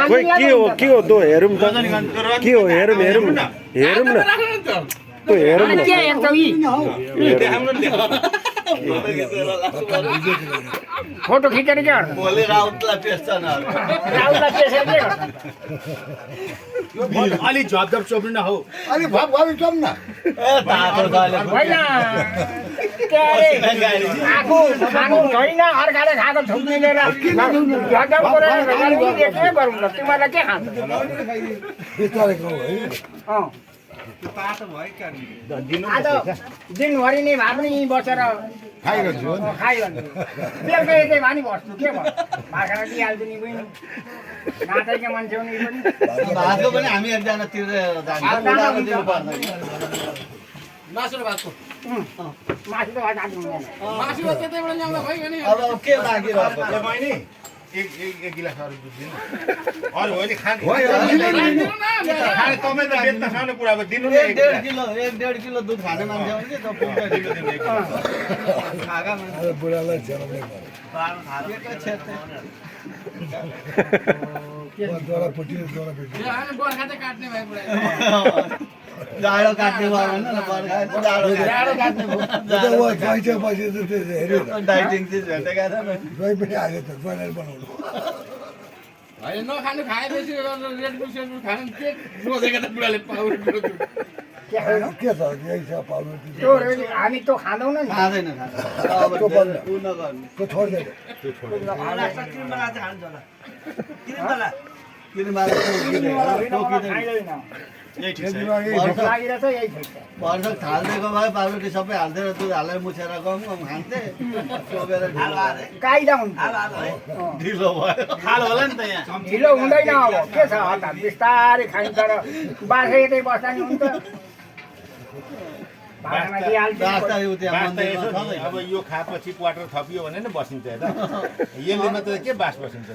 खोइ के हो त हेरौँ त के हो हेरौँ हेरौँ न हेरौँ न त्यो हेरौँ न फोटो खिचेर के गर्नु भोलि राउतलाई पेस्छ न राहुललाई पेसेर के गर्नु अलि झपझप चोप्नु न हौ अलि भप चोप न ए तातो गाले होइन के अरे आफू खानु छैन अर्काले खाएको थुक्मिलेर झजम गरेर के गरौँ त तिमीलाई के खान्छ बिस्तारै खाऊ है आज दिनभरि नै भए पनि यहीँ बसेर खाइरहन्छु खाइरहन्छु बेलुका यतै भए नि बस्छु के भयो भाषा दिइहाल्छु नि बहिनी नाचैको मान्छे हो नि पनि भातको पनि हामी एकजना तिरेर जान्छ दिनु पर्दैन मासु र भातको मासु त भात हाल्नु हुँदैन मासु र त्यतैबाट ल्याउँदा भयो नि अब के बाँकी रहेको ल बहिनी एक गिलास अरू दुध दिनु अरू होइन खाने खाने तपाईँ त बेच्न खाने कुरा अब दिनु न एक डेढ किलो दुध खाने मान्छे हो नि त पुग्छ खाएका मान्छे अरे बुढालाई झेलाउनै पर्यो दोरा पुटी दोरा बेटी बर्खा चाहिँ काट्ने भाइ बुढा जाडो काट्ने भयो भने न बर्खा जाडो काट्ने भयो ज्वाइँ पछि त त्यो हेऱ्यो डाइटिङ चिज भेटेका छ नि ज्वाइँ पनि आयो त ज्वाइँलाई बनाउनु होइन नखानु खाएपछि रेड बुल सेड बुल खानु के सोधेको त बुढाले पाउनु के खानु के छ यही छ पाउनु त्यो हामी त्यो खाँदैनौँ नि खाँदैन अब उ नगर्नु त्यो छोड्दैन किनमाला खाइँदैन यही ठिक छ लागिरहेछ यही ठिक छ भर्खर थालिदिएको भए पाउरोटी सबै हाल्थेर दुध हालेर मुछेर गम खान्थे चोबेर काइदा हुन्छ ढिलो भयो खाल होला नि त यहाँ ढिलो हुँदैन अब के छ हतार बिस्तारै खाइन्छ र बाँसे यतै बस्दा नि हुन्छ भाँडामा दिइहाल्छ रास्ता उ त्यहाँ मन्दिरमा छ नि। अब यो खाएपछि क्वार्टर थपियो भने नि बसिन्छ त यसले मात्र के बास बसिन्छ